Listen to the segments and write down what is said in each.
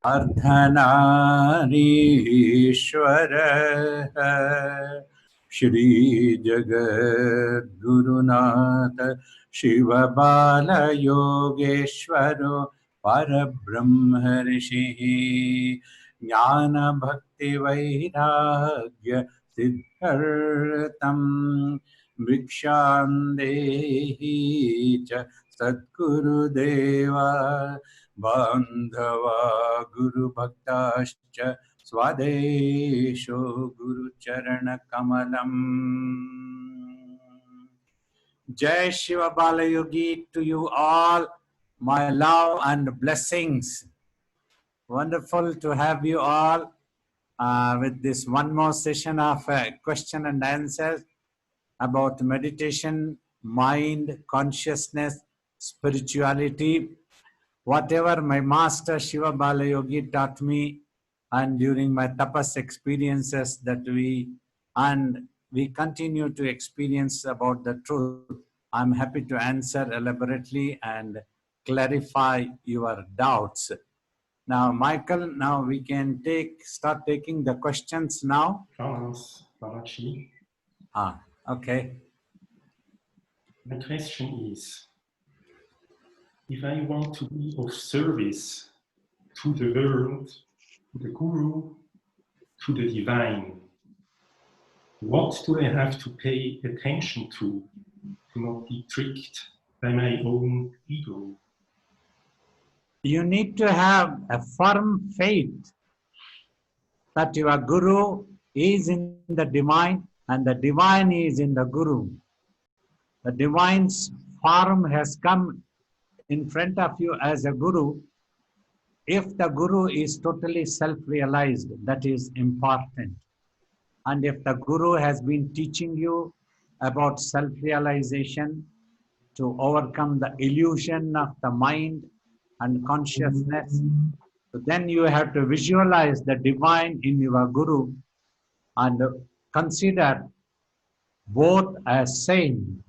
अर्धनारीश्वरः श्रीजगद्गुरुनाथ शिवबालयोगेश्वरो परब्रह्मर्षिः ज्ञानभक्तिवैराग्य सिद्ध्यर्थं भिक्षां देहि च सद्गुरुदेवा बान्धवा गुरुभक्ताश्च स्वदेशो गुरुचरणकमलम्. Jai Shiva Bala Yogi to you all, my love and blessings. Wonderful to have you all with this one more session of question and answers about meditation, mind, consciousness, spirituality. Whatever my master Shiva Bala Yogi taught me, and during my tapas experiences that we continue to experience about the truth, I'm happy to answer elaborately and clarify your doubts. Now, Michael, now we can start taking the questions now. Thanks, Babaji. Okay. My question is, if I want to be of service to the world, to the Guru, to the divine, what do I have to pay attention to not be tricked by my own ego? You need to have a firm faith that your Guru is in the divine and the divine is in the Guru. The divine's form has come in front of you as a Guru. If the Guru is totally self-realized, that is important. And if the Guru has been teaching you about self-realization to overcome the illusion of the mind and consciousness, so then you have to visualize the divine in your Guru and consider both as same.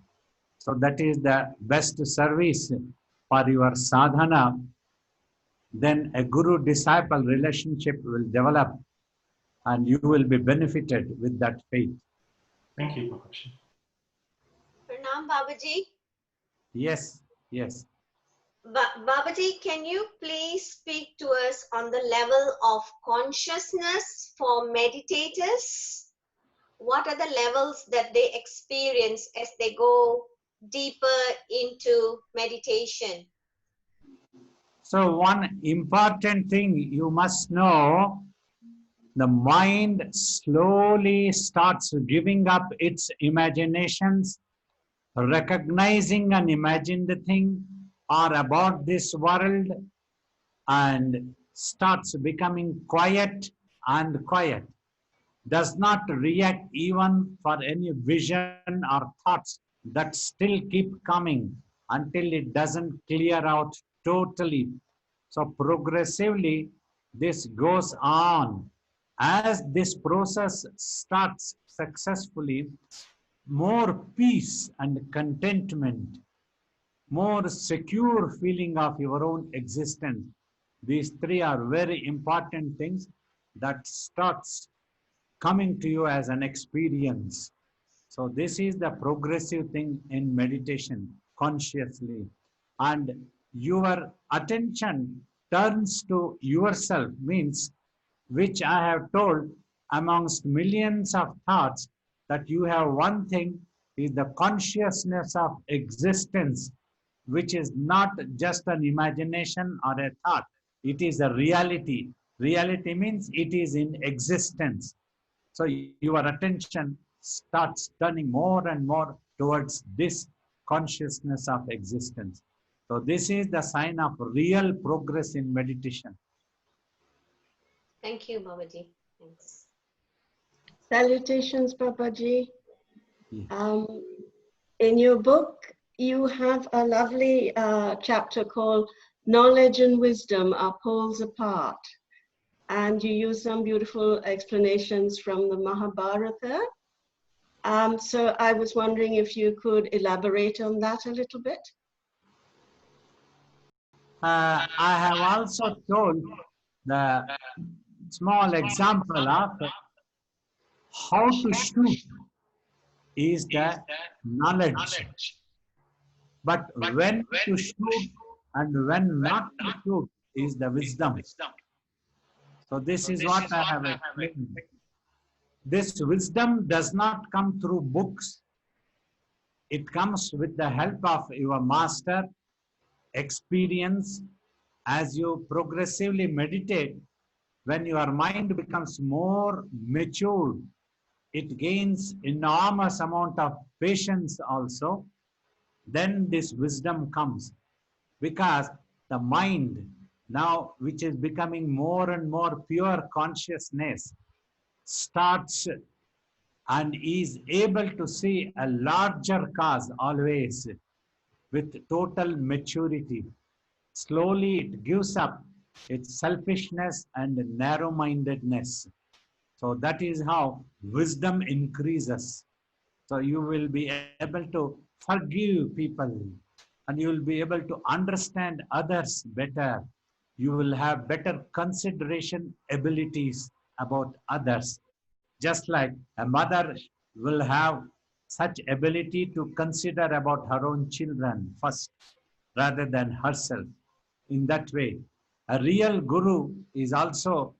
So that is the best service for your sadhana. Then a guru-disciple relationship will develop and you will be benefited with that faith. Thank you, Babaji. Pranam, Babaji. Yes, yes. Babaji, can you please speak to us on the level of consciousness for meditators? What are the levels that they experience as they go deeper into meditation? So one important thing you must know, the mind slowly starts giving up its imaginations, recognizing an imagined thing or about this world, and starts becoming quiet and quiet. Does not react even for any vision or thoughts that still keep coming until it doesn't clear out totally. So progressively, this goes on. As this process starts successfully, more peace and contentment, more secure feeling of your own existence. These three are very important things that starts coming to you as an experience. So this is the progressive thing in meditation, consciously. And your attention turns to yourself, means, which I have told amongst millions of thoughts, that you have one thing is the consciousness of existence, which is not just an imagination or a thought. It is a reality. Reality means it is in existence. So your attention starts turning more and more towards this consciousness of existence. So this is the sign of real progress in meditation. Thank you, Babaji. Thanks. Salutations, Babaji. In your book, you have a lovely chapter called Knowledge and Wisdom Are Poles Apart. And you use some beautiful explanations from the Mahabharata. So I was wondering if you could elaborate on that a little bit. I have also told the small example of how to shoot is the knowledge. But when to shoot and when not to shoot is the wisdom. So this is what I have explained. This wisdom does not come through books. It comes with the help of your master, experience. As you progressively meditate, when your mind becomes more matured, it gains enormous amount of patience also. Then this wisdom comes, because the mind now, which is becoming more and more pure consciousness, starts and is able to see a larger cause always with total maturity. Slowly it gives up its selfishness and narrow-mindedness. So that is how wisdom increases. So you will be able to forgive people, and you will be able to understand others better. You will have better consideration abilities about others. Just like a mother will have such ability to consider about her own children first rather than herself. In that way, a real guru is also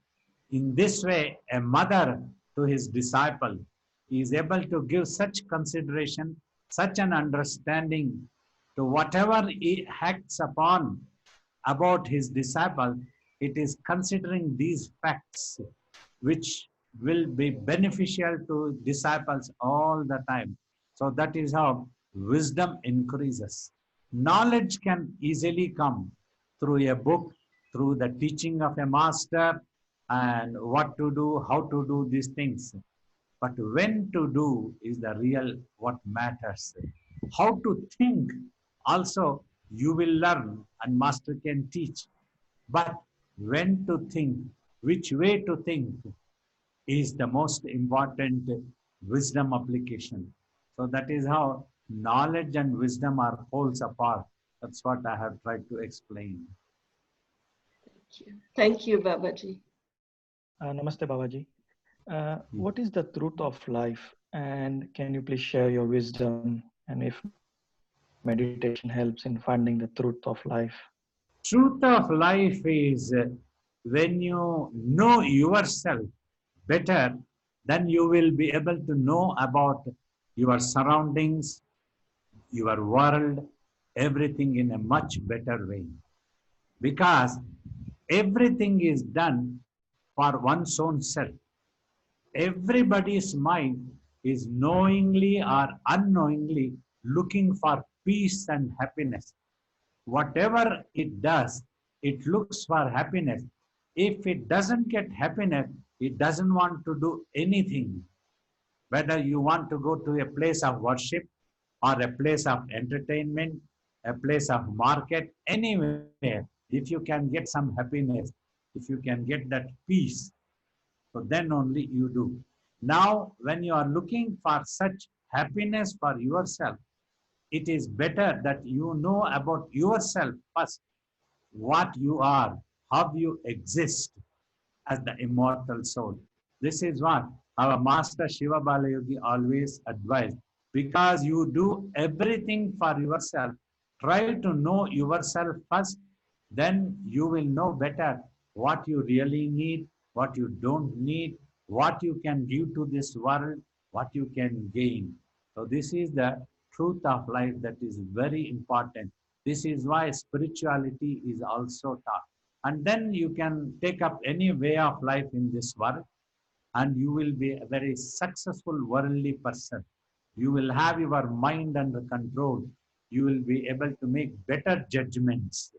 in this way a mother to his disciple. He is able to give such consideration, such an understanding to whatever he acts upon about his disciple. It is considering these facts which will be beneficial to disciples all the time. So that is how wisdom increases. Knowledge can easily come through a book, through the teaching of a master, and what to do, how to do these things. But when to do is the real what matters. How to think also you will learn and master can teach. But when to think, which way to think is the most important wisdom application. So that is how knowledge and wisdom are poles apart. That's what I have tried to explain. Thank you, Babaji. Namaste, Babaji. What is the truth of life? And can you please share your wisdom and if meditation helps in finding the truth of life? Truth of life is when you know yourself better, then you will be able to know about your surroundings, your world, everything in a much better way. Because everything is done for one's own self. Everybody's mind is knowingly or unknowingly looking for peace and happiness. Whatever it does, it looks for happiness. If it doesn't get happiness, it doesn't want to do anything. Whether you want to go to a place of worship or a place of entertainment, a place of market, anywhere, if you can get some happiness, if you can get that peace, so then only you do. Now, when you are looking for such happiness for yourself, it is better that you know about yourself first, what you are, how you exist as the immortal soul. This is what our master Shiva Balayogi always advised. Because you do everything for yourself, try to know yourself first, then you will know better what you really need, what you don't need, what you can give to this world, what you can gain. So this is the truth of life that is very important. This is why spirituality is also taught. And then you can take up any way of life in this world and you will be a very successful worldly person. You will have your mind under control. You will be able to make better judgments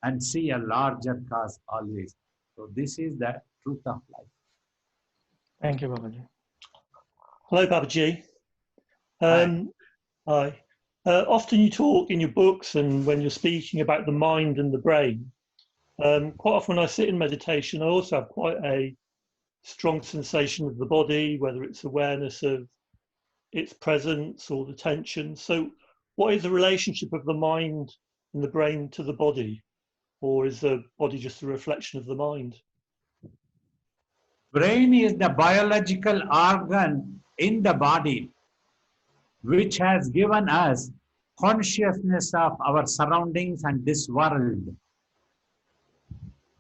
and see a larger cause always. So this is the truth of life. Thank you, Babaji. Hello, Babaji. Hi. Often you talk in your books and when you're speaking about the mind and the brain. Quite often when I sit in meditation, I also have quite a strong sensation of the body, whether it's awareness of its presence or the tension. So what is the relationship of the mind and the brain to the body? Or is the body just a reflection of the mind? Brain is the biological organ in the body which has given us consciousness of our surroundings and this world.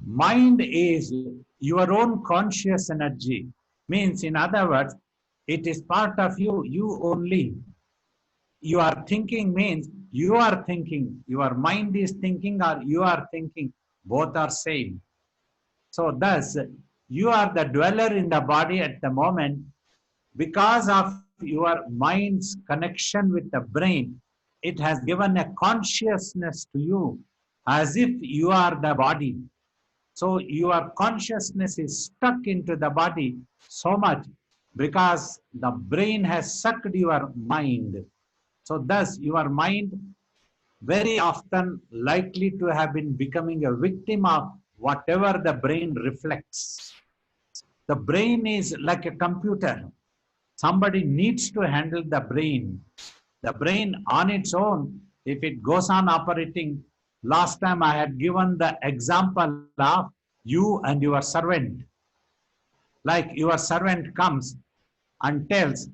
Mind is your own conscious energy. Means, in other words, it is part of you, you only. You are thinking means you are thinking. Your mind is thinking or you are thinking. Both are same. So thus, you are the dweller in the body at the moment because of your mind's connection with the brain. It has given a consciousness to you as if you are the body. So your consciousness is stuck into the body so much because the brain has sucked your mind. So thus your mind very often likely to have been becoming a victim of whatever the brain reflects. The brain is like a computer. Somebody needs to handle the brain. The brain on its own, if it goes on operating, last time I had given the example of you and your servant. Like your servant comes and tells,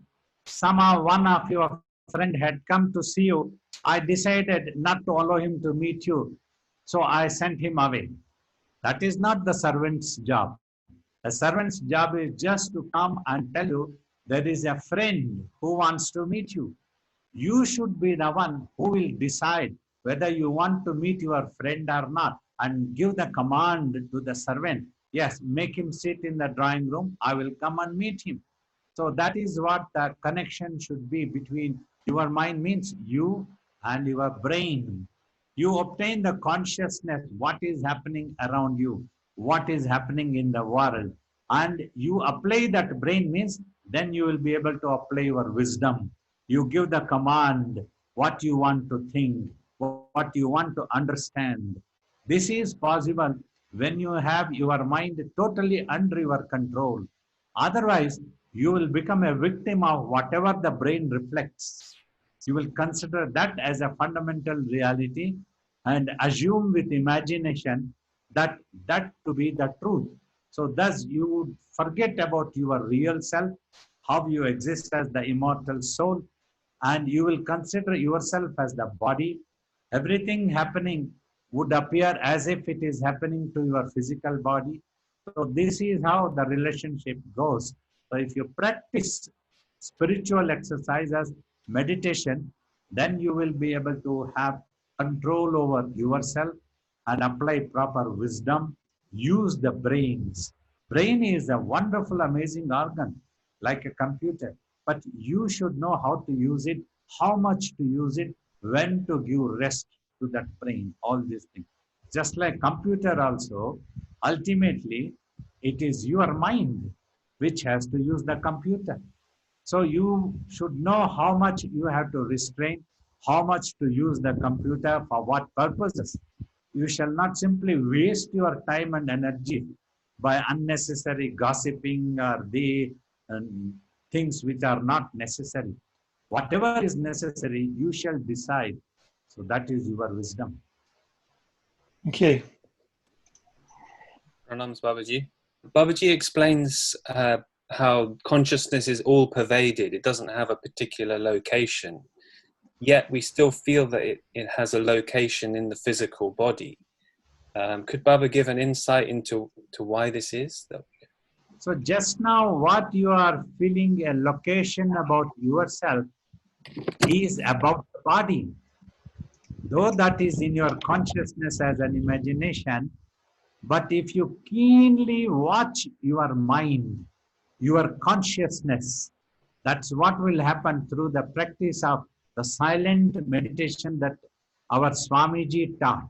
somehow one of your friend had come to see you. I decided not to allow him to meet you. So I sent him away. That is not the servant's job. The servant's job is just to come and tell you there is a friend who wants to meet you. You should be the one who will decide whether you want to meet your friend or not and give the command to the servant. Yes, make him sit in the drawing room. I will come and meet him. So that is what the connection should be between your mind means you and your brain. You obtain the consciousness, what is happening around you, what is happening in the world, and you apply that brain means then you will be able to apply your wisdom. You give the command, what you want to think, what you want to understand. This is possible when you have your mind totally under your control. Otherwise, you will become a victim of whatever the brain reflects. You will consider that as a fundamental reality and assume with imagination that to be the truth. So thus you would forget about your real self, how you exist as the immortal soul, and you will consider yourself as the body. Everything happening would appear as if it is happening to your physical body. So this is how the relationship goes. So if you practice spiritual exercises, meditation, then you will be able to have control over yourself and apply proper wisdom. Use the brains. Brain is a wonderful, amazing organ, like a computer. But you should know how to use it, how much to use it, when to give rest to that brain, all these things. Just like computer also, ultimately, it is your mind which has to use the computer. So you should know how much you have to restrain, how much to use the computer for what purposes. You shall not simply waste your time and energy by unnecessary gossiping or the things which are not necessary. Whatever is necessary, you shall decide. So that is your wisdom. Thank you. Pranams, Babaji. Babaji explains how consciousness is all pervaded. It doesn't have a particular location, yet we still feel that it has a location in the physical body. Could Baba give an insight into why this is? So just now what you are feeling a location about yourself is about the body. Though that is in your consciousness as an imagination, but if you keenly watch your mind, your consciousness, that's what will happen through the practice of the silent meditation that our Swamiji taught.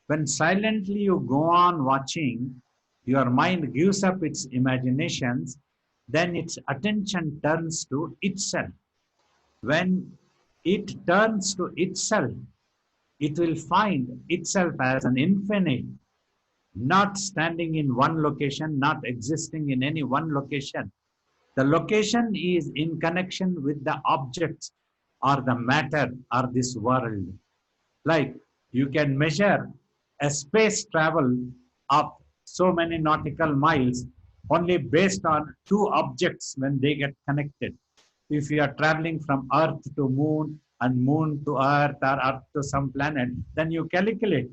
When silently you go on watching, your mind gives up its imaginations, then its attention turns to itself. When it turns to itself, it will find itself as an infinite, not standing in one location, not existing in any one location. The location is in connection with the objects or the matter or this world. Like you can measure a space travel of so many nautical miles only based on two objects when they get connected. If you are traveling from Earth to Moon and Moon to Earth or Earth to some planet, then you calculate.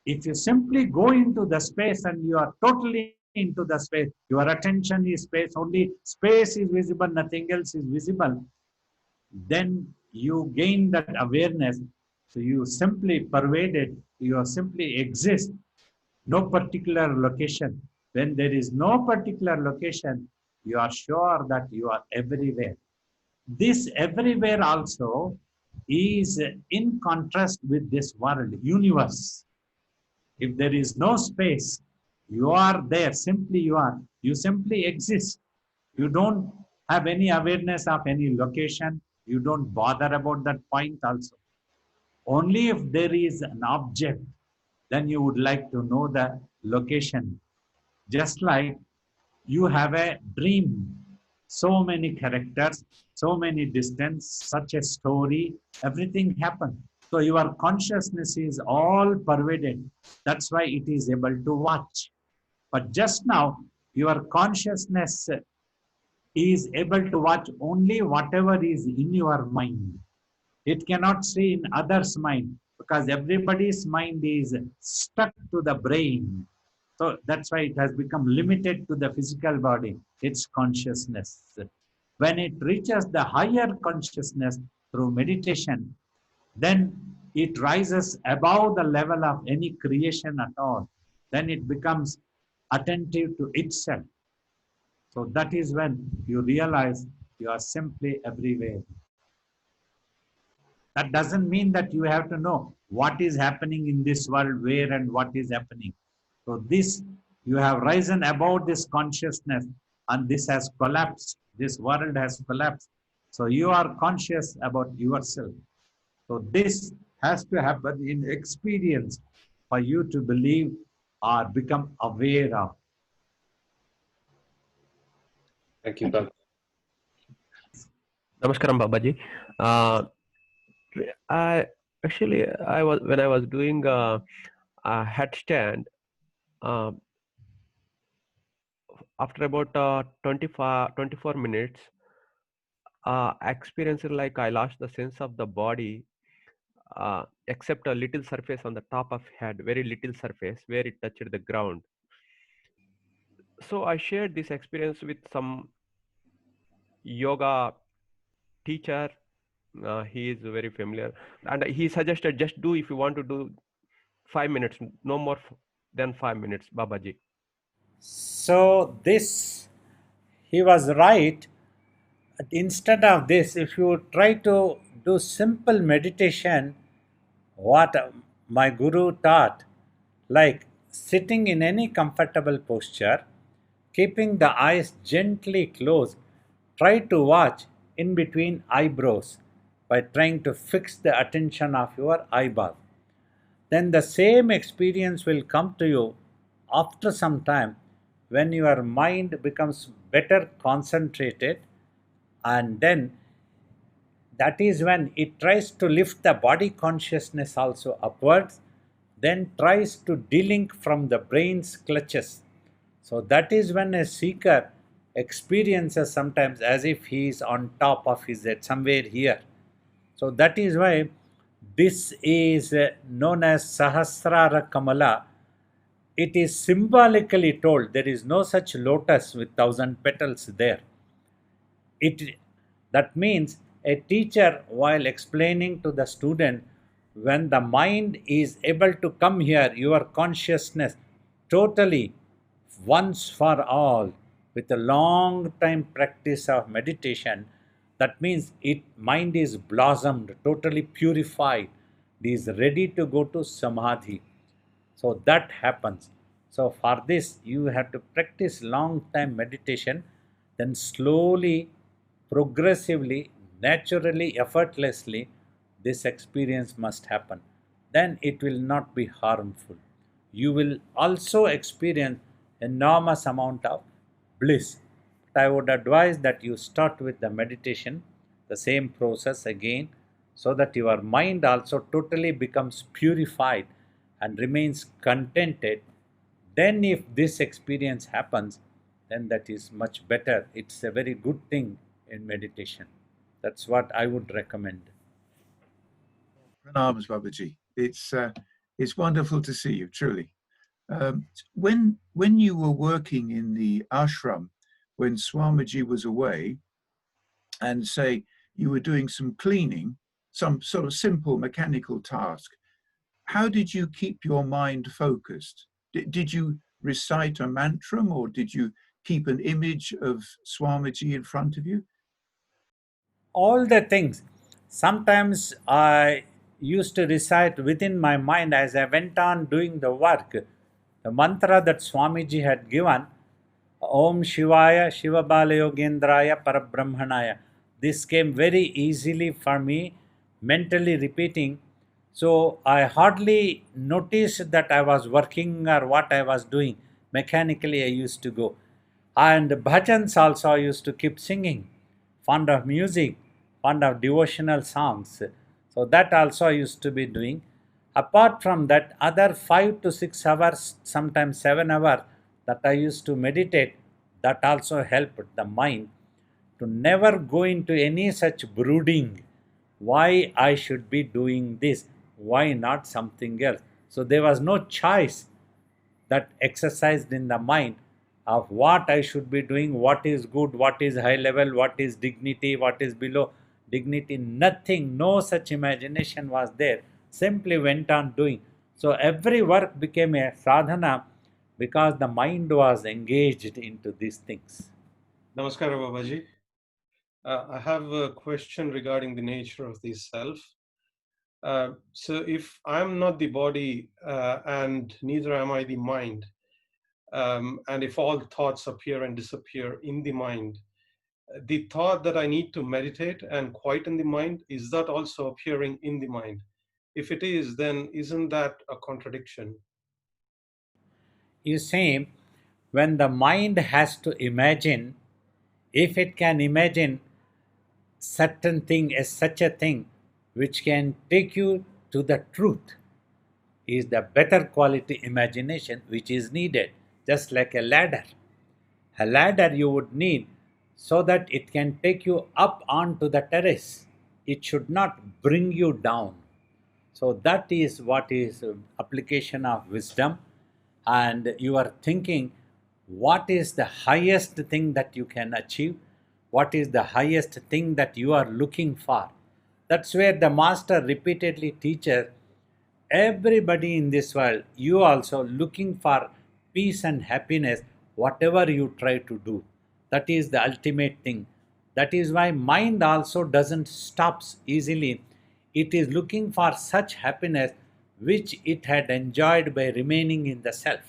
If you simply go into the space and you are totally into the space, your attention is space, only space is visible, nothing else is visible, then you gain that awareness. So you simply pervade it, you simply exist, no particular location. When there is no particular location, you are sure that you are everywhere. This everywhere also is in contrast with this world, universe. If there is no space, you are there, simply you are. You simply exist. You don't have any awareness of any location. You don't bother about that point also. Only if there is an object, then you would like to know the location. Just like you have a dream, so many characters, so many distance, such a story, everything happens. So your consciousness is all pervaded. That's why it is able to watch. But just now, your consciousness is able to watch only whatever is in your mind. It cannot see in others' mind because everybody's mind is stuck to the brain. So that's why it has become limited to the physical body, its consciousness. When it reaches the higher consciousness through meditation, then it rises above the level of any creation at all. Then it becomes attentive to itself. So that is when you realize you are simply everywhere. That doesn't mean that you have to know what is happening in this world, where and what is happening. So this, you have risen above this consciousness and this has collapsed. This world has collapsed. So you are conscious about yourself. So this has to happen in experience for you to believe or become aware of. Thank you, Baba. Namaskaram, Babaji. When I was doing a headstand, after about 24 minutes, I experienced like I lost the sense of the body, except a little surface on the top of head, very little surface where it touched the ground. So I shared this experience with some yoga teacher. He is very familiar, and he suggested just do, if you want to do 5 minutes, no more than 5 minutes, Babaji. So this, he was right. Instead of this, if you try to do simple meditation, what my guru taught, like sitting in any comfortable posture, keeping the eyes gently closed, try to watch in between eyebrows by trying to fix the attention of your eyeball. Then the same experience will come to you after some time when your mind becomes better concentrated, and then that is when it tries to lift the body consciousness also upwards, then tries to delink from the brain's clutches. So that is when a seeker experiences sometimes as if he is on top of his head, somewhere here. So that is why this is known as Sahasrara Kamala. It is symbolically told there is no such lotus with 1,000 petals there. That means a teacher, while explaining to the student, when the mind is able to come here, your consciousness totally once for all, with a long time practice of meditation, that means mind is blossomed, totally purified, it is ready to go to samadhi. So that happens. So for this you have to practice long time meditation, then slowly, progressively, naturally, effortlessly, this experience must happen. Then it will not be harmful. You will also experience enormous amount of bliss. But I would advise that you start with the meditation, the same process again, so that your mind also totally becomes purified and remains contented. Then if this experience happens, then that is much better. It's a very good thing in meditation. That's what I would recommend. Pranams, Babaji. It's wonderful to see you, truly. When you were working in the ashram, when Swamiji was away, and say you were doing some cleaning, some sort of simple mechanical task, how did you keep your mind focused? Did you recite a mantra, or did you keep an image of Swamiji in front of you? All the things. Sometimes I used to recite within my mind as I went on doing the work, the mantra that Swamiji had given, Om Shivaya Shivabala Yogendraya Parabrahmanaya. This came very easily for me, mentally repeating. So I hardly noticed that I was working or what I was doing. Mechanically I used to go. And bhajans also I used to keep singing. Fond of music, fond of devotional songs. So that also I used to be doing. Apart from that, other 5 to 6 hours, sometimes 7 hours that I used to meditate, that also helped the mind to never go into any such brooding. Why I should be doing this? Why not something else? So there was no choice that exercised in the mind of what I should be doing, what is good, what is high level, what is dignity, what is below dignity. Nothing, no such imagination was there. Simply went on doing. So every work became a sadhana because the mind was engaged into these things. Namaskar, Babaji. I have a question regarding the nature of the self. So if I'm not the body and neither am I the mind, and if all thoughts appear and disappear in the mind, the thought that I need to meditate and quieten the mind, is that also appearing in the mind? If it is, then isn't that a contradiction? You see, when the mind has to imagine, if it can imagine certain thing as such a thing which can take you to the truth, is the better quality imagination which is needed, just like a ladder. A ladder you would need so that it can take you up onto the terrace. It should not bring you down. So that is what is application of wisdom. And you are thinking, what is the highest thing that you can achieve? What is the highest thing that you are looking for? That's where the master repeatedly teaches everybody in this world, you also looking for peace and happiness, whatever you try to do. That is the ultimate thing. That is why mind also doesn't stops easily. It is looking for such happiness which it had enjoyed by remaining in the self.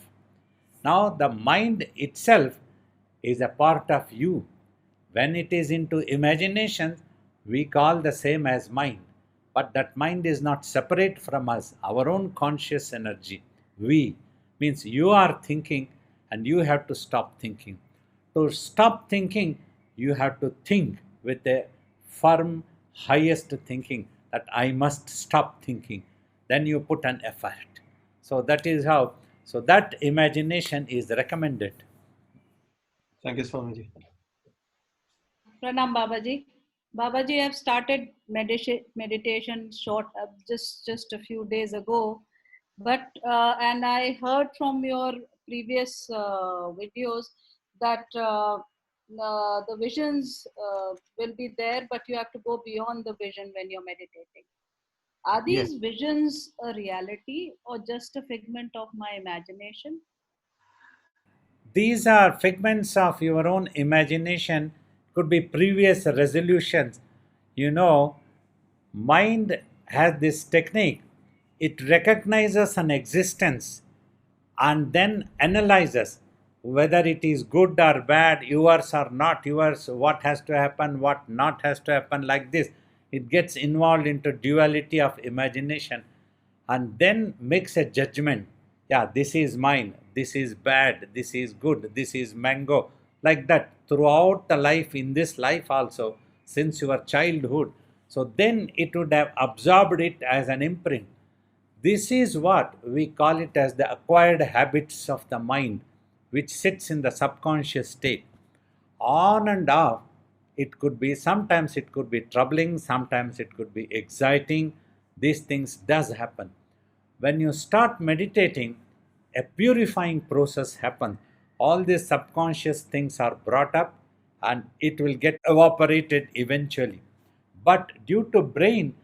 Now the mind itself is a part of you. When it is into imagination, we call the same as mind. But that mind is not separate from us, our own conscious energy. We means you are thinking and you have to stop thinking. To stop thinking, you have to think with a firm, highest thinking that I must stop thinking. Then you put an effort. So that is how, so that imagination is recommended. Thank you, Swamiji. Pranam Babaji. Babaji, I've started meditation short just a few days ago, but and I heard from your previous videos that the visions will be there, but you have to go beyond the vision when you're meditating. Are these visions a reality or just a figment of my imagination? These are figments of your own imagination, could be previous resolutions. You know, mind has this technique. It recognizes an existence and then analyzes whether it is good or bad, yours or not yours, what has to happen, what not has to happen, like this. It gets involved into duality of imagination and then makes a judgment. Yeah, this is mine, this is bad, this is good, this is mango, like that throughout the life, in this life also, since your childhood. So then it would have absorbed it as an imprint. This is what we call it as the acquired habits of the mind, which sits in the subconscious state. On and off, it could be, sometimes it could be troubling, sometimes it could be exciting. These things does happen. When you start meditating, a purifying process happens. All these subconscious things are brought up and it will get evaporated eventually. But due to brain,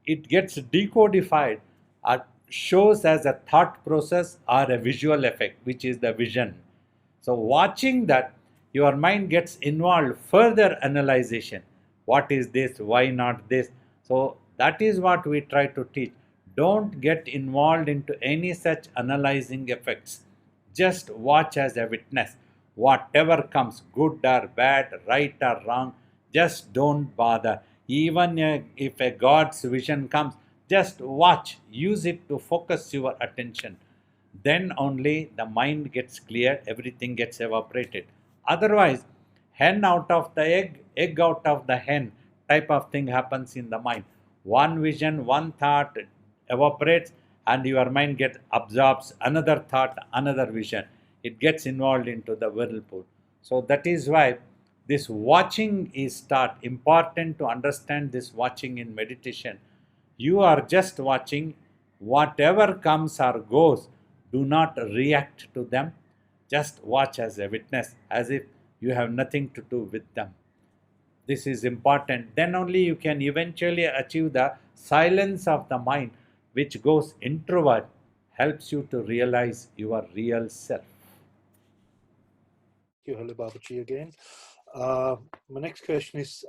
it gets decodified or shows as a thought process or a visual effect, which is the vision. So watching that, your mind gets involved further analyzation. What is this? Why not this? So that is what we try to teach. Don't get involved into any such analyzing effects. Just watch as a witness. Whatever comes, good or bad, right or wrong, just don't bother. Even if a God's vision comes, just watch. Use it to focus your attention. Then only the mind gets clear, everything gets evaporated. Otherwise, hen out of the egg, egg out of the hen type of thing happens in the mind. One vision, one thought evaporates, and your mind gets absorbs another thought, another vision. It gets involved into the whirlpool. So that is why this watching is important to understand. This watching in meditation, you are just watching. Whatever comes or goes, do not react to them. Just watch as a witness, as if you have nothing to do with them. This is important. Then only you can eventually achieve the silence of the mind, which goes introvert, helps you to realize your real self. Thank you, Hello Babaji, again. My next question is,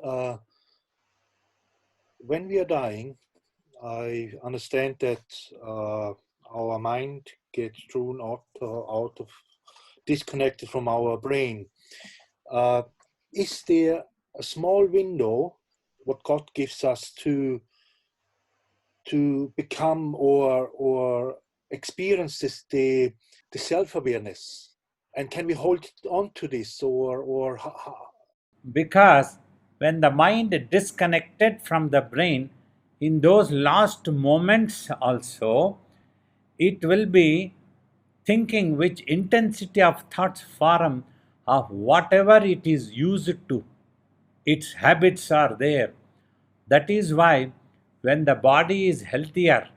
when we are dying, I understand that our mind gets thrown out of, disconnected from our brain. Is there a small window what God gives us to become or experience the self-awareness? And can we hold on to this or Because when the mind is disconnected from the brain, in those last moments also, it will be thinking which intensity of thoughts form of whatever it is used to. Its habits are there. That is why when the body is healthier,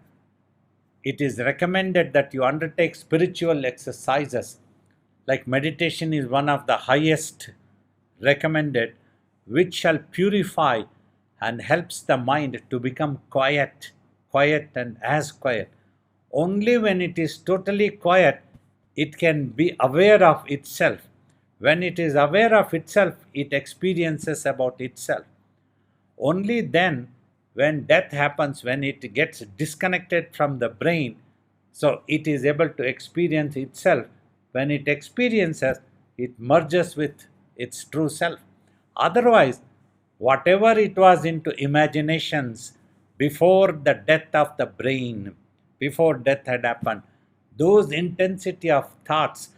it is recommended that you undertake spiritual exercises. Like meditation is one of the highest recommended, which shall purify and helps the mind to become quiet and as quiet. Only when it is totally quiet, it can be aware of itself. When it is aware of itself, it experiences about itself. Only then, when death happens, when it gets disconnected from the brain, so it is able to experience itself. When it experiences, it merges with its true self. Otherwise, whatever it was into imaginations before the death of the brain, before death had happened, those intensity of thoughts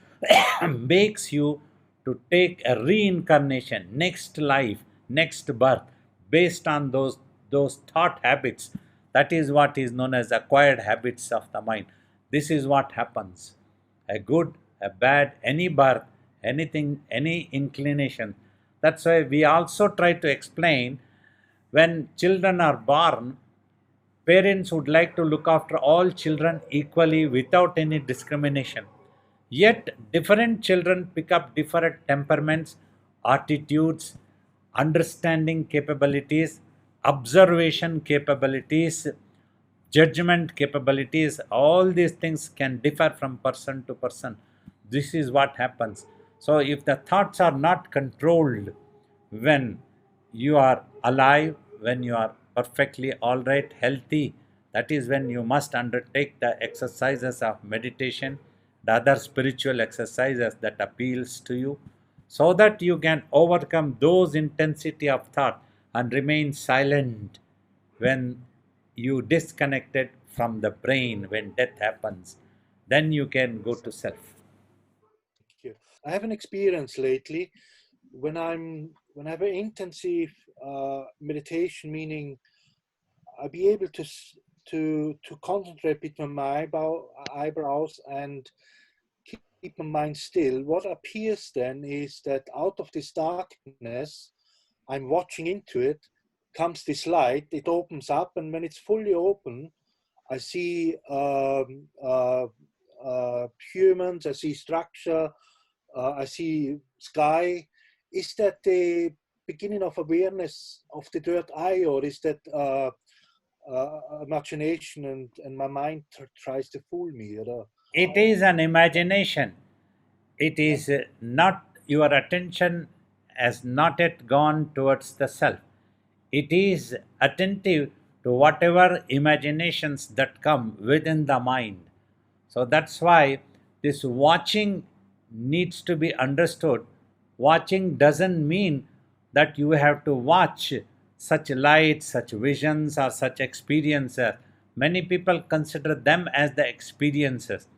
makes you to take a reincarnation, next life, next birth, based on those thought habits. That is what is known as acquired habits of the mind. This is what happens. A good, a bad, any birth, anything, any inclination. That's why we also try to explain, when children are born, parents would like to look after all children equally without any discrimination. Yet, different children pick up different temperaments, attitudes, understanding capabilities, observation capabilities, judgment capabilities. All these things can differ from person to person. This is what happens. So, if the thoughts are not controlled when you are alive, when you are perfectly all right, healthy, that is when you must undertake the exercises of meditation, the other spiritual exercises that appeals to you, so that you can overcome those intensity of thought and remain silent when you disconnected from the brain. When death happens, then you can go to self. Thank you. I have an experience lately when I have an intensive meditation, meaning I'll be able to concentrate between my eyebrows and keep keep my mind still, what appears then is that out of this darkness, I'm watching into it, comes this light, it opens up, and when it's fully open, I see humans, I see structure, I see sky. Is that the beginning of awareness of the third eye, or is that imagination and my mind tries to fool me? Or, It is an imagination. It is not, your attention has not yet gone towards the self. It is attentive to whatever imaginations that come within the mind. So that's why this watching needs to be understood. Watching doesn't mean that you have to watch such lights, such visions, or such experiences. Many people consider them as the experiences.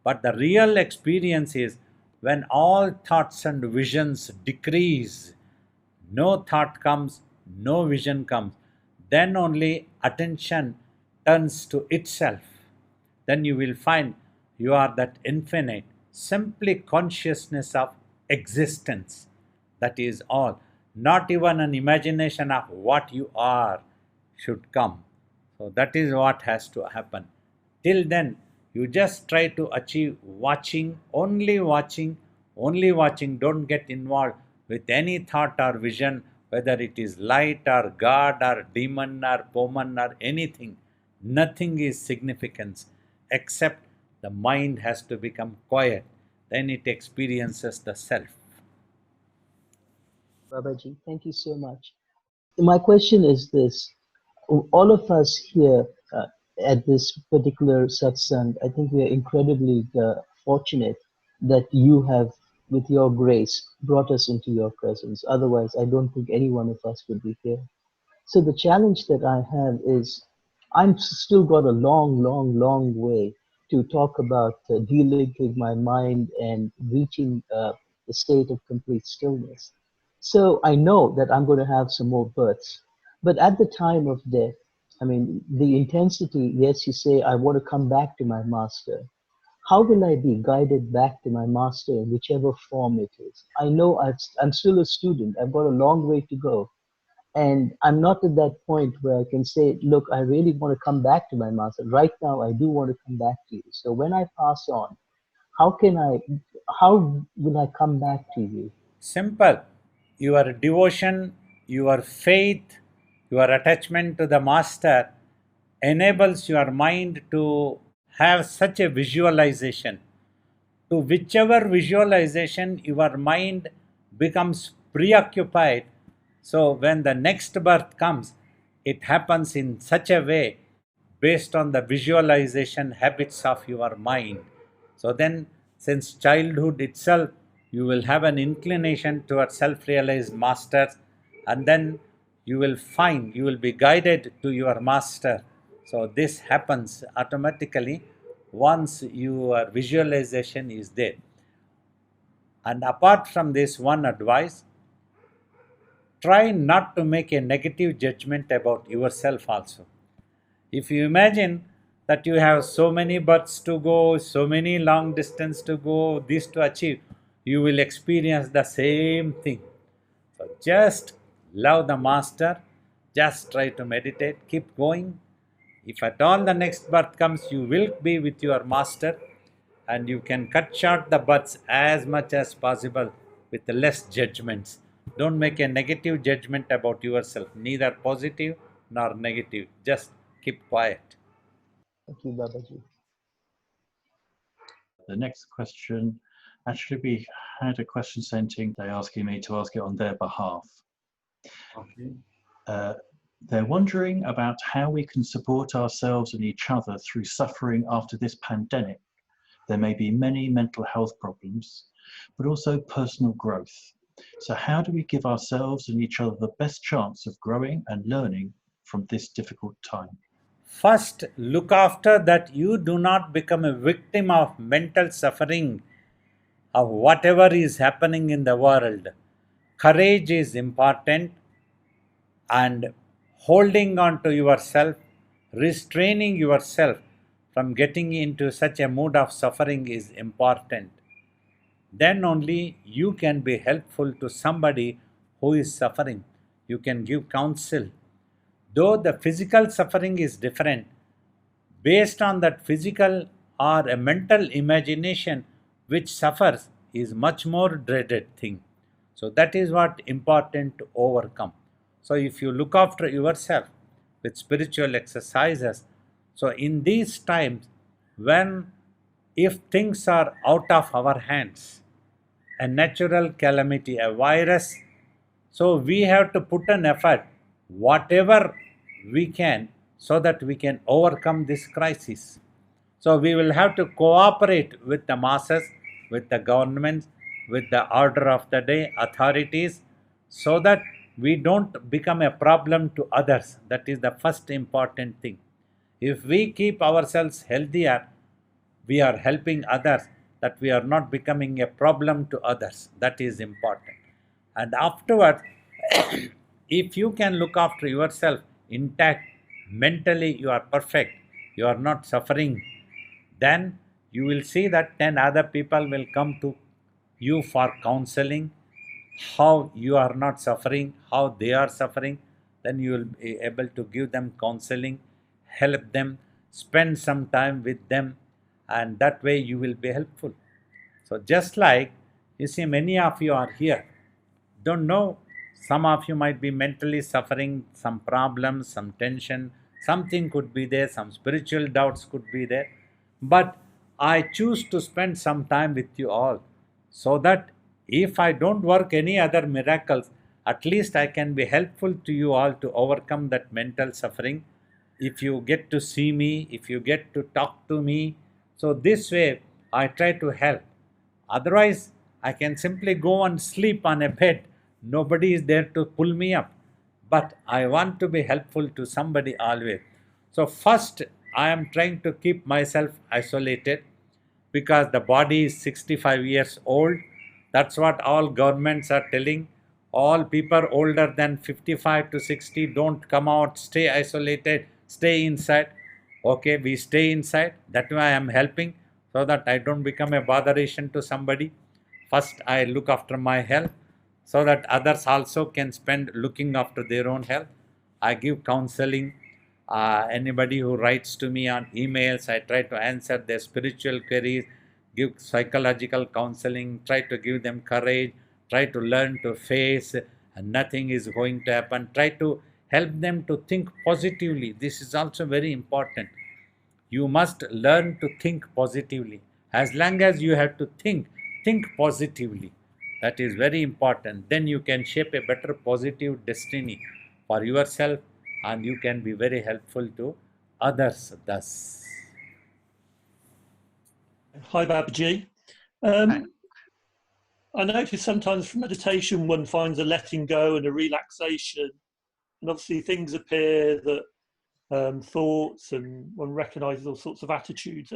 But the real experience is when all thoughts and visions decrease, no thought comes, no vision comes, then only attention turns to itself. Then you will find you are that infinite, simply consciousness of existence. That is all. Not even an imagination of what you are should come. So that is what has to happen. Till then, you just try to achieve watching, only watching, only watching. Don't get involved with any thought or vision, whether it is light or God or demon or woman or anything. Nothing is significance except the mind has to become quiet. Then it experiences the self. Babaji, thank you so much. My question is this. All of us here at this particular satsang, I think we are incredibly fortunate that you have, with your grace, brought us into your presence. Otherwise, I don't think any one of us would be here. So the challenge that I have is, I'm still got a long way to talk about delinking my mind and reaching the state of complete stillness. So I know that I'm going to have some more births. But at the time of death, I mean, the intensity, yes, you say, I want to come back to my master. How will I be guided back to my master in whichever form it is? I know I'm still a student. I've got a long way to go. And I'm not at that point where I can say, look, I really want to come back to my master. Right now, I do want to come back to you. So when I pass on, how will I come back to you? Simple. Your devotion, your faith, your attachment to the master enables your mind to have such a visualization. To whichever visualization your mind becomes preoccupied, so when the next birth comes, it happens in such a way based on the visualization habits of your mind. So then, since childhood itself, you will have an inclination towards self-realized masters, and then you will find, you will be guided to your master. So this happens automatically once your visualization is there. And apart from this, one advice, try not to make a negative judgment about yourself also. If you imagine that you have so many births to go, so many long distance to go, this to achieve, you will experience the same thing. So just love the master, just try to meditate, keep going. If at all the next birth comes, you will be with your master, and you can cut short the births as much as possible with less judgments. Don't make a negative judgment about yourself, neither positive nor negative. Just keep quiet. Thank you, Babaji. The next question, actually we had a question sent in, they're asking me to ask it on their behalf. Okay. They're wondering about how we can support ourselves and each other through suffering after this pandemic. There may be many mental health problems, but also personal growth. So how do we give ourselves and each other the best chance of growing and learning from this difficult time? First, look after that you do not become a victim of mental suffering of whatever is happening in the world. Courage is important, and holding on to yourself, restraining yourself from getting into such a mood of suffering is important. then only you can be helpful to somebody who is suffering. You can give counsel. Though the physical suffering is different, based on that physical or a mental imagination which suffers is much more dreaded thing. So that is what important to overcome. So if you look after yourself with spiritual exercises, so in these times when if things are out of our hands, a natural calamity, a virus, so we have to put an effort, whatever we can, so that we can overcome this crisis. So we will have to cooperate with the masses, with the governments, with the order of the day authorities, so that we don't become a problem to others. That is the first important thing. If we keep ourselves healthier, we are helping others, that we are not becoming a problem to others. That is important. And afterwards, if you can look after yourself intact, mentally you are perfect, you are not suffering, then you will see that 10 other people will come to you for counseling, how you are not suffering, how they are suffering. Then you will be able to give them counseling, help them, spend some time with them, and that way you will be helpful. So just like you see, many of you are here, don't know, some of you might be mentally suffering some problems, some tension, something could be there, some spiritual doubts could be there, but I choose to spend some time with you all, so that if I don't work any other miracles, at least I can be helpful to you all to overcome that mental suffering. If you get to see me, if you get to talk to me, so this way I try to help. Otherwise, I can simply go and sleep on a bed. Nobody is there to pull me up. But I want to be helpful to somebody always. So first, I am trying to keep myself isolated, because the body is 65 years old. That's what all governments are telling. All people older than 55 to 60, don't come out, stay isolated, stay inside. Okay, we stay inside. That's why I am helping, so that I don't become a botheration to somebody. First, I look after my health, so that others also can spend looking after their own health. I give counseling. Anybody who writes to me on emails, I try to answer their spiritual queries, give psychological counseling, try to give them courage, try to learn to face, and nothing is going to happen. Try to help them to think positively. This is also very important. You must learn to think positively. As long as you have to think positively. That is very important. Then you can shape a better positive destiny for yourself, and you can be very helpful to others thus. Hi, Babaji. I notice sometimes from meditation one finds a letting go and a relaxation, and obviously things appear that thoughts, and one recognizes all sorts of attitudes.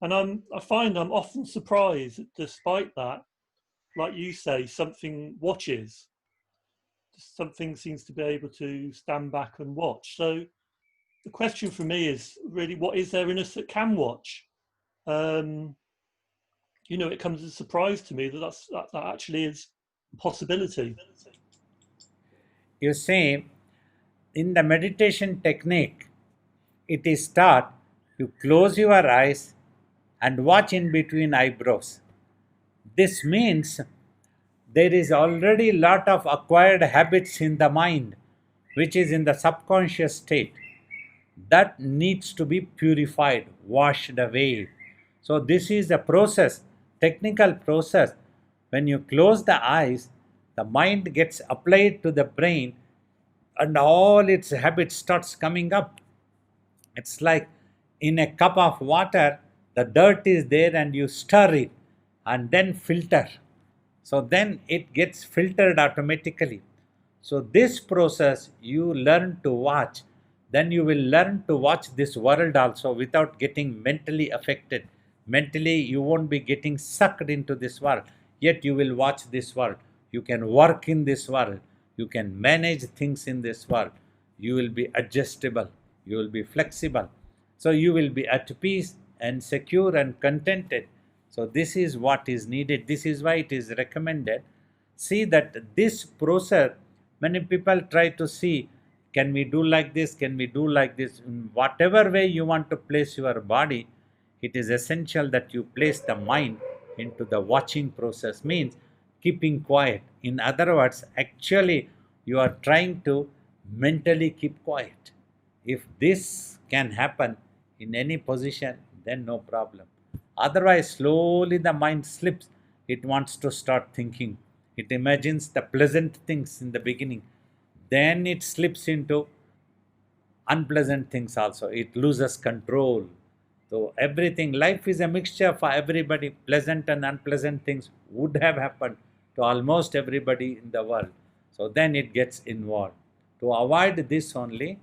And I find I'm often surprised that despite that, like you say, something watches. Something seems to be able to stand back and watch. So the question for me is really, what is there in us that can watch? You know, it comes as a surprise to me that actually is a possibility. You see, in the meditation technique, it is taught you close your eyes and watch in between eyebrows. This means there is already a lot of acquired habits in the mind, which is in the subconscious state, that needs to be purified, washed away. So this is a process, technical process. When you close the eyes, the mind gets applied to the brain, and all its habits starts coming up. It's like in a cup of water, the dirt is there and you stir it and then filter. So then it gets filtered automatically. So this process you learn to watch. Then you will learn to watch this world also without getting mentally affected. Mentally you won't be getting sucked into this world, yet you will watch this world. You can work in this world. You can manage things in this world. You will be adjustable. You will be flexible. So you will be at peace and secure and contented. So this is what is needed. This is why it is recommended. See that this process, many people try to see, can we do like this? Can we do like this? In whatever way you want to place your body, it is essential that you place the mind into the watching process, means keeping quiet. In other words, actually, you are trying to mentally keep quiet. If this can happen in any position, then no problem. Otherwise, slowly the mind slips. It wants to start thinking. It imagines the pleasant things in the beginning. Then it slips into unpleasant things also. It loses control. So everything, life is a mixture for everybody. Pleasant and unpleasant things would have happened to almost everybody in the world. So then it gets involved. To avoid this only,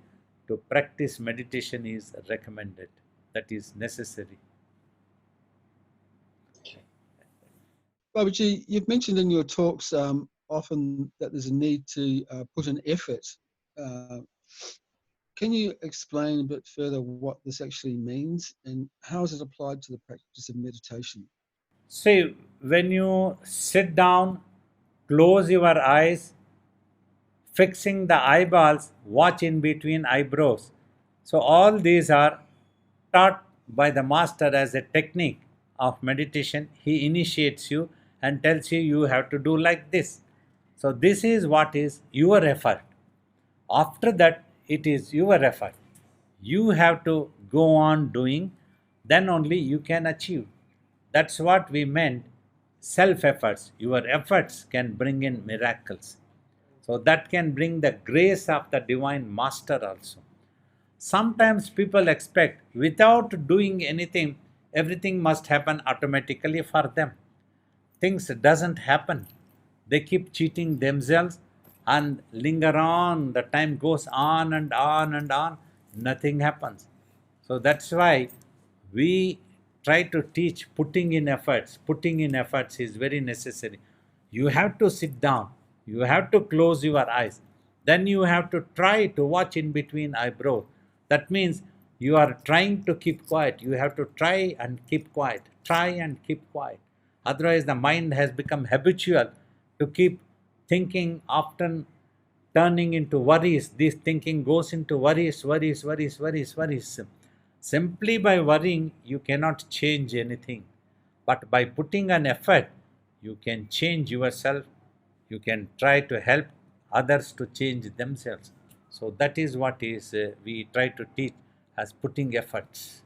to practice meditation is recommended. That is necessary. Babaji, you've mentioned in your talks often that there's a need to put an effort. Can you explain a bit further what this actually means and how is it applied to the practice of meditation? See, when you sit down, close your eyes, fixing the eyeballs, watch in between eyebrows. So all these are taught by the master as a technique of meditation. He initiates you and tells you you have to do like this. So this is what is your effort. After that, it is your effort. You have to go on doing, then only you can achieve. That's what we meant, self-efforts. Your efforts can bring in miracles. So that can bring the grace of the divine master also. Sometimes people expect without doing anything, everything must happen automatically for them. Things doesn't happen. They keep cheating themselves and linger on. The time goes on and on and on. Nothing happens. So that's why we try to teach putting in efforts. Putting in efforts is very necessary. You have to sit down. You have to close your eyes. Then you have to try to watch in between eyebrows. That means you are trying to keep quiet. You have to try and keep quiet. Try and keep quiet. Otherwise, the mind has become habitual to keep thinking, often turning into worries. This thinking goes into worries. Simply by worrying, you cannot change anything. But by putting an effort, you can change yourself. You can try to help others to change themselves. So that is what is we try to teach as putting efforts.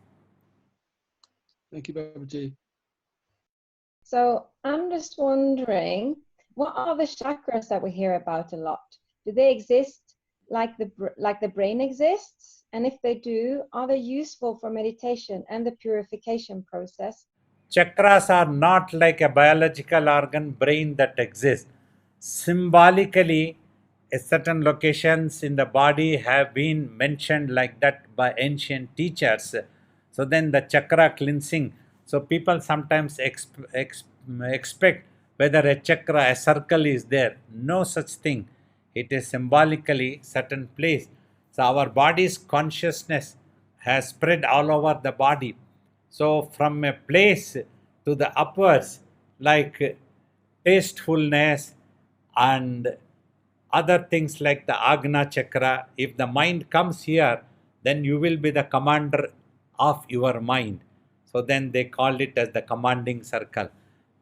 Thank you, Babaji. So I'm just wondering, what are the chakras that we hear about a lot? Do they exist like the brain exists? And if they do, are they useful for meditation and the purification process? Chakras are not like a biological organ brain that exists. Symbolically, certain locations in the body have been mentioned like that by ancient teachers. So then the chakra cleansing. So people sometimes expect whether a chakra, a circle is there. No such thing. It is symbolically certain place. So our body's consciousness has spread all over the body. So from a place to the upwards, like tastefulness and other things like the Agna chakra, if the mind comes here, then you will be the commander of your mind. So then they called it as the commanding circle.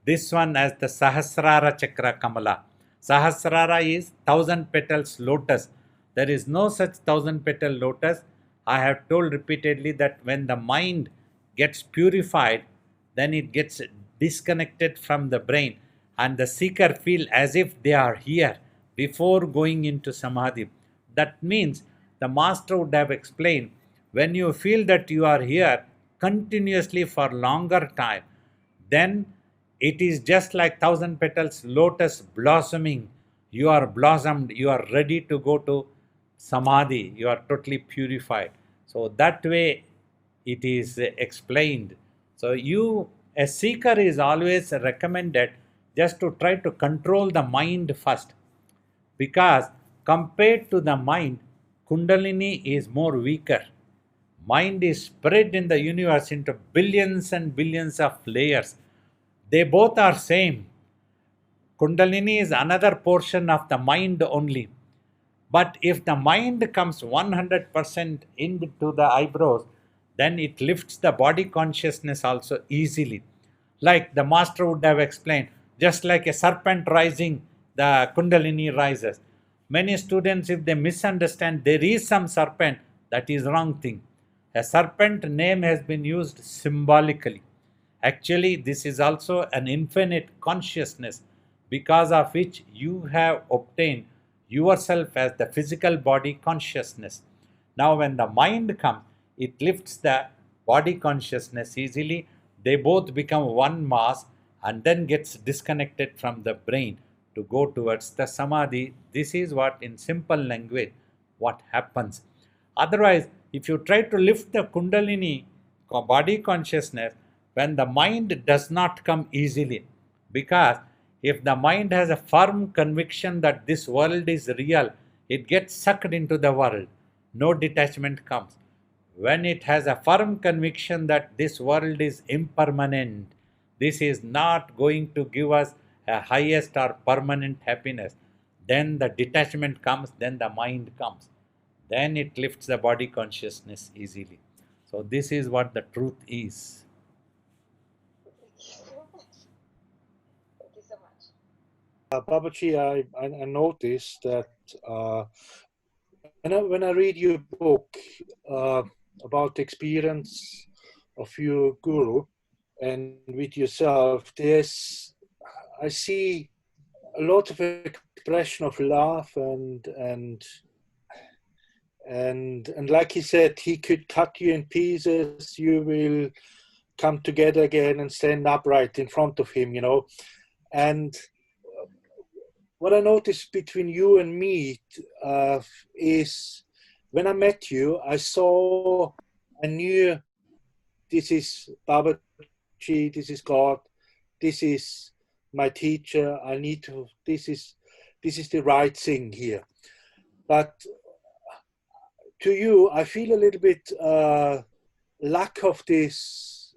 This one as the Sahasrara chakra Kamala. Sahasrara is 1,000 petals lotus. There is no such 1,000 petal lotus. I have told repeatedly that when the mind gets purified, then it gets disconnected from the brain and the seeker feel as if they are here before going into Samadhi. That means the master would have explained, when you feel that you are here continuously for longer time, then it is just like 1,000 petals lotus blossoming. You are blossomed, you are ready to go to Samadhi, you are totally purified. So that way it is explained. So a seeker is always recommended just to try to control the mind first, because compared to the mind, Kundalini is more weaker. Mind is spread in the universe into billions and billions of layers. They both are same. Kundalini is another portion of the mind only. But if the mind comes 100% into the eyebrows, then it lifts the body consciousness also easily. Like the master would have explained, just like a serpent rising, the Kundalini rises. Many students, if they misunderstand there is some serpent, that is wrong thing. A serpent name has been used symbolically. Actually, this is also an infinite consciousness because of which you have obtained yourself as the physical body consciousness. Now, when the mind comes, it lifts the body consciousness easily. They both become one mass and then gets disconnected from the brain to go towards the samadhi. This is what, in simple language, what happens. Otherwise, if you try to lift the Kundalini body consciousness, when the mind does not come easily, because if the mind has a firm conviction that this world is real, it gets sucked into the world. No detachment comes. When it has a firm conviction that this world is impermanent, this is not going to give us a highest or permanent happiness, then the detachment comes, then the mind comes. Then it lifts the body consciousness easily. So this is what the truth is. Babaji, I noticed that when I read your book about the experience of your guru and with yourself, I see a lot of expression of love and like he said, he could cut you in pieces. You will come together again and stand upright in front of him, And what I noticed between you and me is when I met you, I knew this is Babaji, this is God, this is my teacher. This is the right thing here. But to you, I feel a little bit lack of this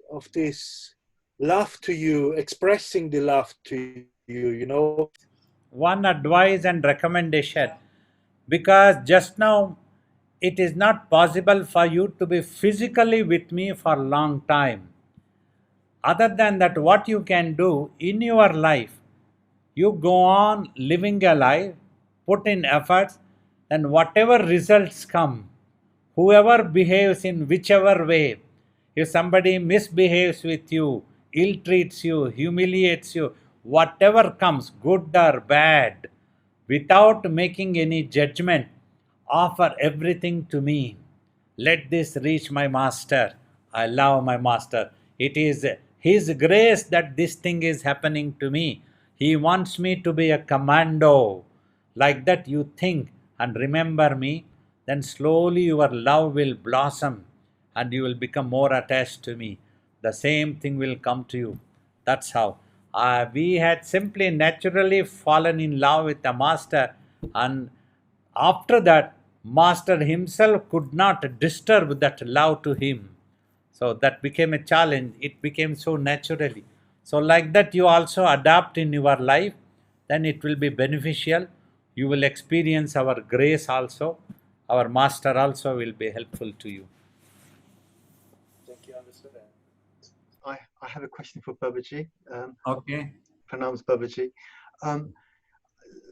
love to you, expressing the love to you, One advice and recommendation, because just now it is not possible for you to be physically with me for a long time. Other than that, what you can do in your life, you go on living a life, put in efforts, and whatever results come, whoever behaves in whichever way, if somebody misbehaves with you, ill treats you, humiliates you, whatever comes, good or bad, without making any judgment, offer everything to me. Let this reach my master. I love my master. It is his grace that this thing is happening to me. He wants me to be a commando. Like that you think and remember me, then slowly your love will blossom and you will become more attached to me. The same thing will come to you. That's how. We had simply naturally fallen in love with the master, and after that, master himself could not disturb that love to him. So that became a challenge. It became so naturally. So like that you also adapt in your life, then it will be beneficial. You will experience our grace also. Our master also will be helpful to you. Thank you, understand. I have a question for Babaji. Okay. Pranams Babaji.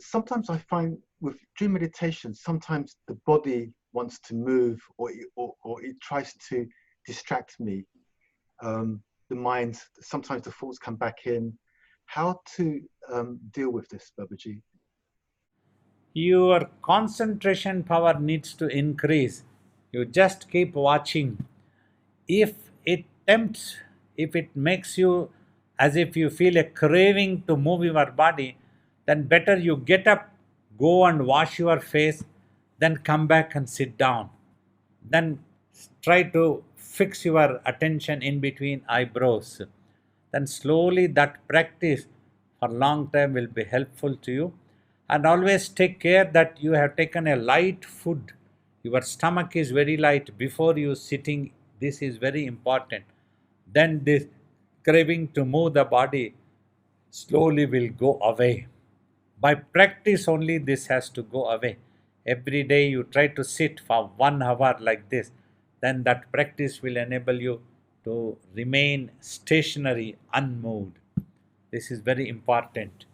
Sometimes I find with dream meditation, sometimes the body wants to move or it tries to distract me. The mind, sometimes the thoughts come back in. How to deal with this, Babaji? Your concentration power needs to increase. You just keep watching. If it tempts, if it makes you as if you feel a craving to move your body, then better you get up, go and wash your face, then come back and sit down. Then try to fix your attention in between eyebrows. Then slowly that practice for long time will be helpful to you. And always take care that you have taken a light food. Your stomach is very light before you sitting. This is very important. Then this craving to move the body slowly will go away. By practice only this has to go away. Every day you try to sit for 1 hour like this, then that practice will enable you to remain stationary, unmoved. This is very important.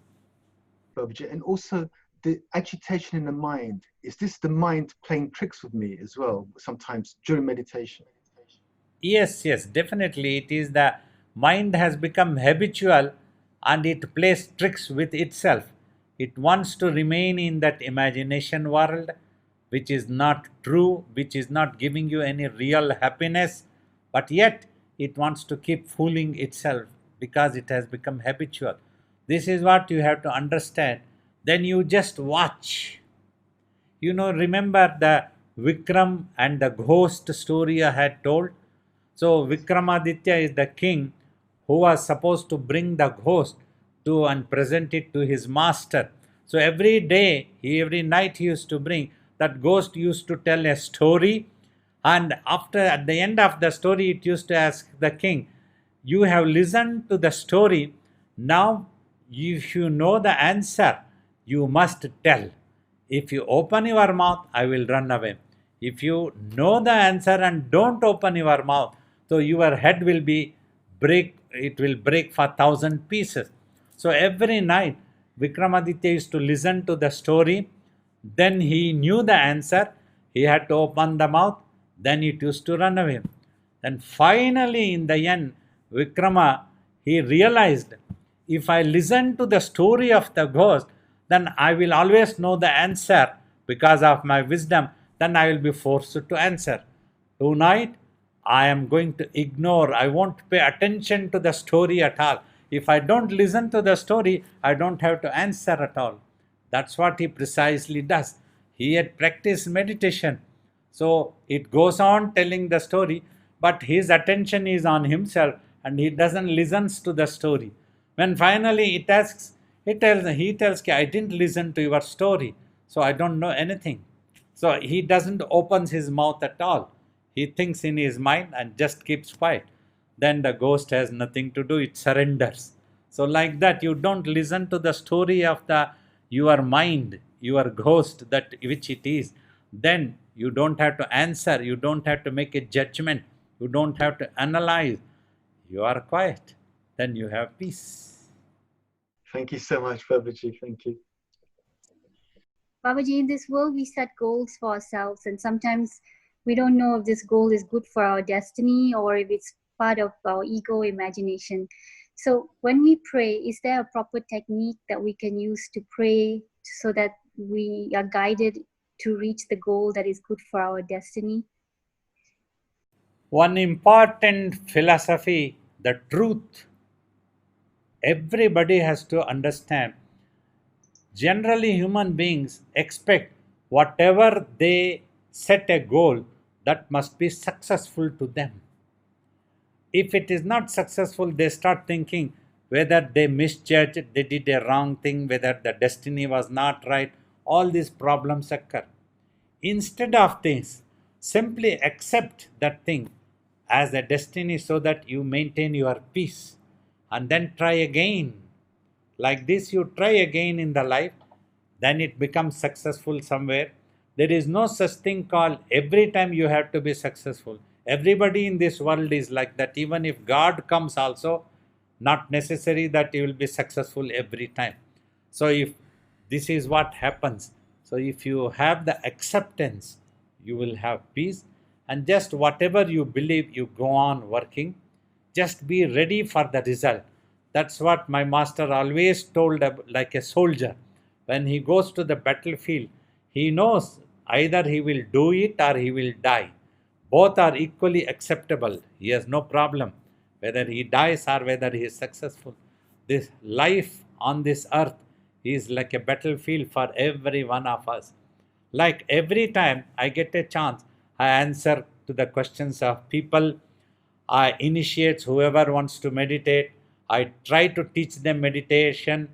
Babaji, and also the agitation in the mind, is this the mind playing tricks with me as well, sometimes during meditation? Yes, yes, definitely. It is the mind has become habitual and it plays tricks with itself. It wants to remain in that imagination world, which is not true, which is not giving you any real happiness, but yet it wants to keep fooling itself because it has become habitual. This is what you have to understand. Then you just watch. You know, remember the Vikram and the ghost story I had told? So Vikramaditya is the king who was supposed to bring the ghost to and present it to his master. So every day, every night he used to bring, that ghost used to tell a story, and after at the end of the story it used to ask the king, you have listened to the story, now if you know the answer, you must tell. If you open your mouth, I will run away. If you know the answer and don't open your mouth, so your head will be break, it will break for 1,000 pieces. So every night Vikramaditya used to listen to the story, then he knew the answer, he had to open the mouth, then it used to run away. Then finally in the end, Vikrama, he realized, if I listen to the story of the ghost, then I will always know the answer because of my wisdom, then I will be forced to answer. Tonight, I am going to ignore, I won't pay attention to the story at all. If I don't listen to the story, I don't have to answer at all. That's what he precisely does. He had practiced meditation. So it goes on telling the story, but his attention is on himself and he doesn't listen to the story. When finally it asks, he tells, I didn't listen to your story, so I don't know anything. So he doesn't open his mouth at all. He thinks in his mind and just keeps quiet. Then the ghost has nothing to do, it surrenders. So like that, you don't listen to the story of your mind, your ghost, that which it is. Then you don't have to answer, you don't have to make a judgment, you don't have to analyze. You are quiet, then you have peace. Thank you so much, Babaji. Thank you. Babaji, in this world, we set goals for ourselves, and sometimes we don't know if this goal is good for our destiny or if it's part of our ego imagination. So when we pray, is there a proper technique that we can use to pray so that we are guided to reach the goal that is good for our destiny? One important philosophy, the truth, everybody has to understand. Generally, human beings expect whatever they set a goal, that must be successful to them. If it is not successful, they start thinking whether they misjudged, they did a wrong thing, whether the destiny was not right. All these problems occur. Instead of this, simply accept that thing as a destiny so that you maintain your peace and then try again. Like this, you try again in the life, then it becomes successful somewhere. There is no such thing called every time you have to be successful. Everybody in this world is like that. Even if God comes also, not necessary that you will be successful every time. So if this is what happens, so if you have the acceptance, you will have peace, and just whatever you believe, you go on working. Just be ready for the result. That's what my master always told, like a soldier. When he goes to the battlefield, he knows either he will do it or he will die. Both are equally acceptable. He has no problem whether he dies or whether he is successful. This life on this earth is like a battlefield for every one of us. Like every time I get a chance, I answer to the questions of people. I initiate whoever wants to meditate. I try to teach them meditation.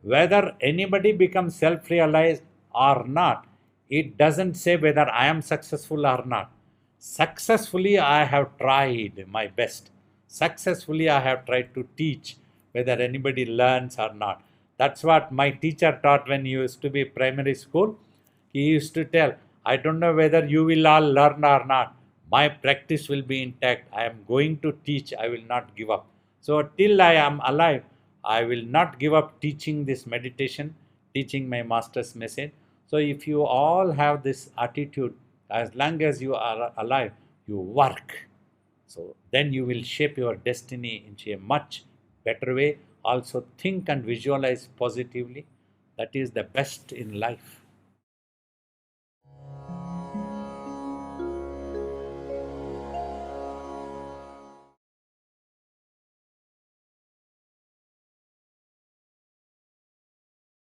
Whether anybody becomes self-realized or not, it doesn't say whether I am successful or not. Successfully, I have tried my best. Successfully, I have tried to teach. whether anybody learns or not. That's what my teacher taught when he used to be primary school. He used to tell, I don't know whether you will all learn or not. My practice will be intact. I am going to teach. I will not give up. So till I am alive, I will not give up teaching this meditation, teaching my master's message. So if you all have this attitude, as long as you are alive, you work. So then you will shape your destiny into a much better way. Also think and visualize positively. That is the best in life.